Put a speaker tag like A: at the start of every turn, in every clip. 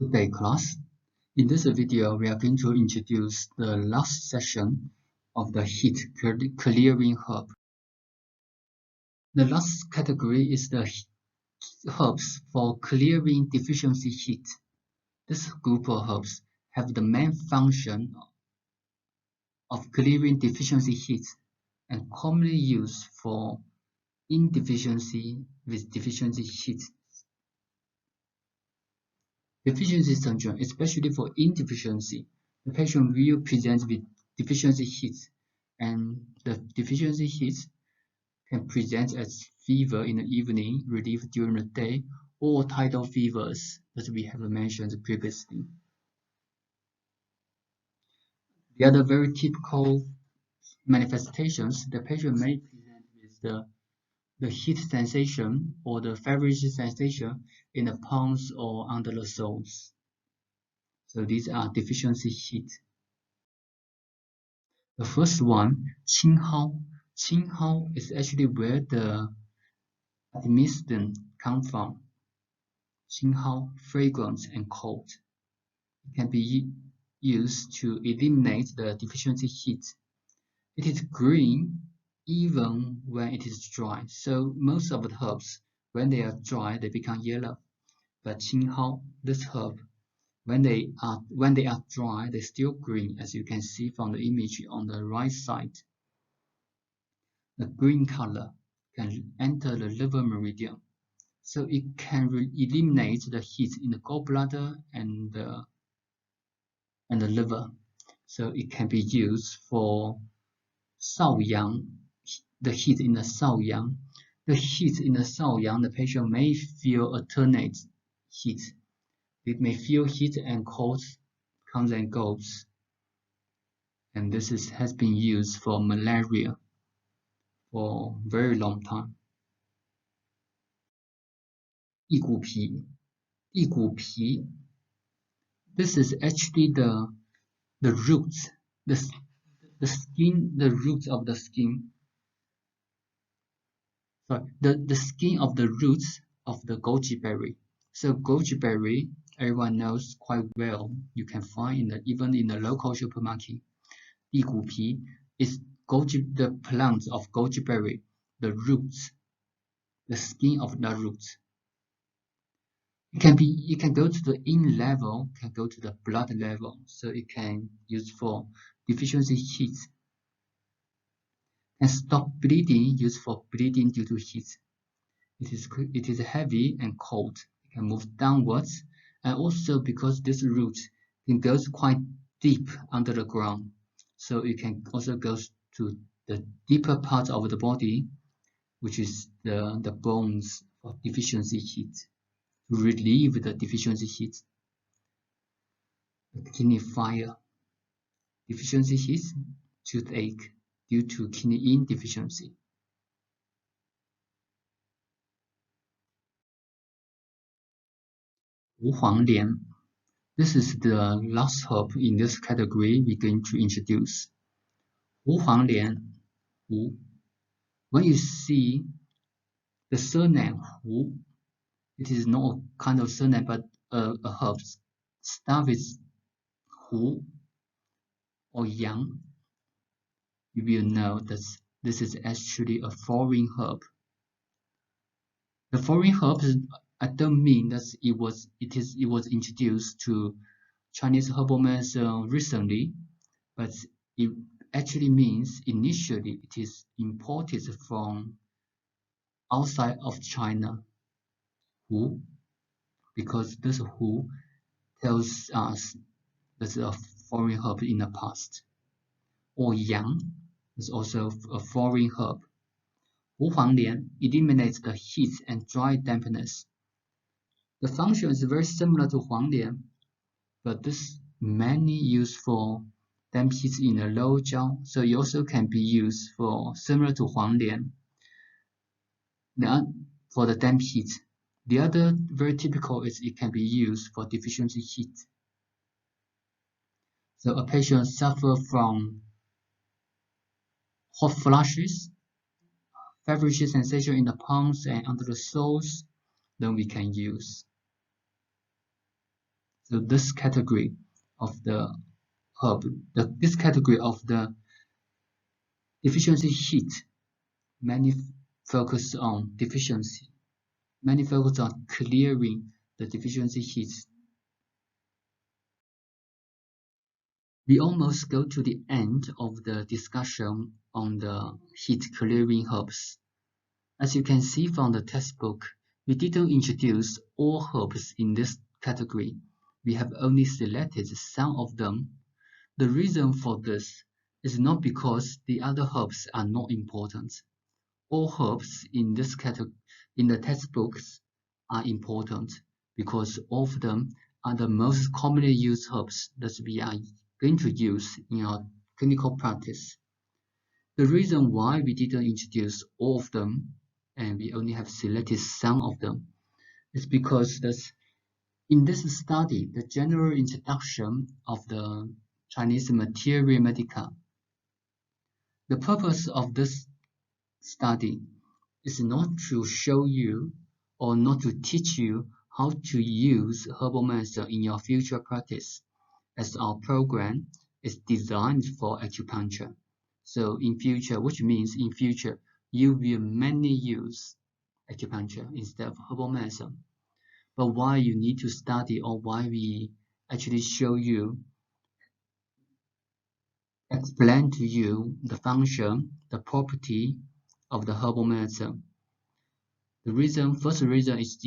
A: Good day, class. In this video, we are going to introduce the last section of the heat clearing herb. The last category is the herbs for clearing deficiency heat. This group of herbs have the main function of clearing deficiency heat and commonly used for indeficiency with deficiency heat. Deficiency syndrome, especially for indeficiency, the patient will present with deficiency heat, and the deficiency heat can present as fever in the evening, relief during the day, or tidal fevers, as we have mentioned previously. The other very typical manifestations, the patient may present with the heat sensation or the feverish sensation in the palms or under the soles. So these are deficiency heat. The first one, Ching Hao. Ching Hao is actually where the admixture comes from. Ching Hao, fragrance and cold. It can be used to eliminate the deficiency heat. It is green even when it is dry. So most of the herbs, when they are dry, they become yellow. But Ching Hao, this herb, when they are dry, they're still green, as you can see from the image on the right side. The green color can enter the liver meridian, so it can eliminate the heat in the gallbladder and the liver. So it can be used for Shaoyang, the heat in the Shaoyang. The heat in the Shaoyang, the patient may feel alternate heat. It may feel heat and cold comes and goes. And this has been used for malaria for a very long time. 异骨皮, this is actually the roots, the skin, the roots of the skin. Sorry, the skin of the roots of the goji berry. So goji berry, everyone knows quite well. You can find even in the local supermarket. 地骨皮 is the plant of goji berry, the roots, the skin of the roots. It can go to the in level, can go to the blood level, so it can use for deficiency heat. And stop bleeding, used for bleeding due to heat. It is heavy and cold. It can move downwards, and also because this root can go quite deep under the ground, so it can also go to the deeper part of the body, which is the bones for deficiency heat. To relieve the deficiency heat. The kidney fire, deficiency heat, toothache due to kidney insufficiency. Wufang lian. This is the last herb in this category we're going to introduce. Wufang lian, Wu. When you see the surname Wu, it is not a kind of surname, but a herb. Start with Hu or Yang. You will know that this is actually a foreign herb. The foreign herb, I don't mean that it was introduced to Chinese herbal medicine recently, but it actually means initially it is imported from outside of China. Hu, because this Hu tells us that's a foreign herb in the past. Or Yang is also a foreign herb. Wufang lian eliminates the heat and dry dampness. The function is very similar to Huang lian, but this mainly used for damp heat in the low jiao, so it also can be used for similar to Huang lian for the damp heat. The other very typical is it can be used for deficiency heat. So a patient suffers from hot flushes, feverish sensation in the palms and under the soles, then we can use. So this category of the herb, this category of the deficiency heat, many focus on deficiency. Many focus on clearing the deficiency heat. We almost go to the end of the discussion on the heat clearing herbs. As you can see from the textbook, we didn't introduce all herbs in this category. We have only selected some of them. The reason for this is not because the other herbs are not important. All herbs in this category in the textbooks are important because all of them are the most commonly used herbs that we are going to use in our clinical practice. The reason why we didn't introduce all of them and we only have selected some of them is because in this study, the general introduction of the Chinese materia medica, the purpose of this study is not to show you or not to teach you how to use herbal medicine in your future practice, as our program is designed for acupuncture. So in future, which means in future, you will mainly use acupuncture instead of herbal medicine. But why you need to study or why we actually show you, explain to you the function, the property of the herbal medicine. First reason is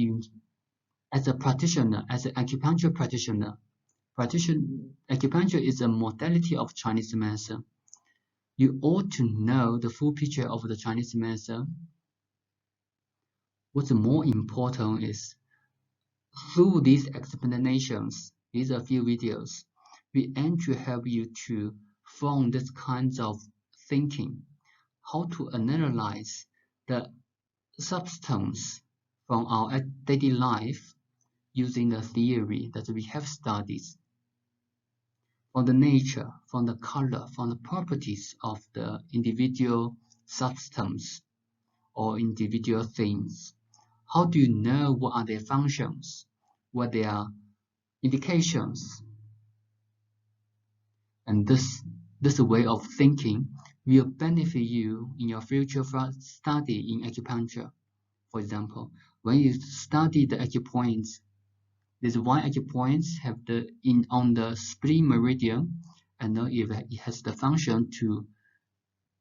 A: as a practitioner, as an acupuncture practitioner, acupuncture is a modality of Chinese medicine. You ought to know the full picture of the Chinese medicine. What's more important is, through these explanations, these are a few videos, we aim to help you to form this kinds of thinking, how to analyze the substance from our daily life using the theory that we have studied, from the nature, from the color, from the properties of the individual substance or individual things. How do you know what are their functions, what their indications? And this way of thinking will benefit you in your future study in acupuncture. For example, when you study the acupoints, there's why acupoints have on the spleen meridian, and it has the function to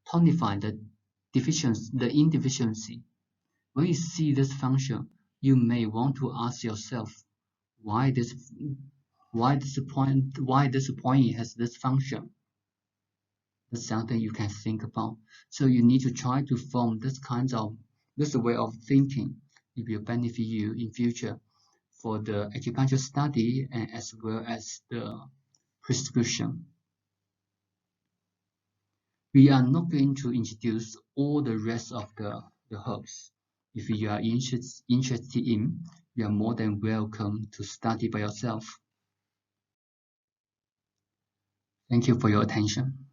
A: tonify the indeficiency. When you see this function, you may want to ask yourself why this point has this function. That's something you can think about. So you need to try to form this way of thinking. It will benefit you in future for the acupuncture study and as well as the prescription. We are not going to introduce all the rest of the herbs. If you are interested in, you are more than welcome to study by yourself. Thank you for your attention.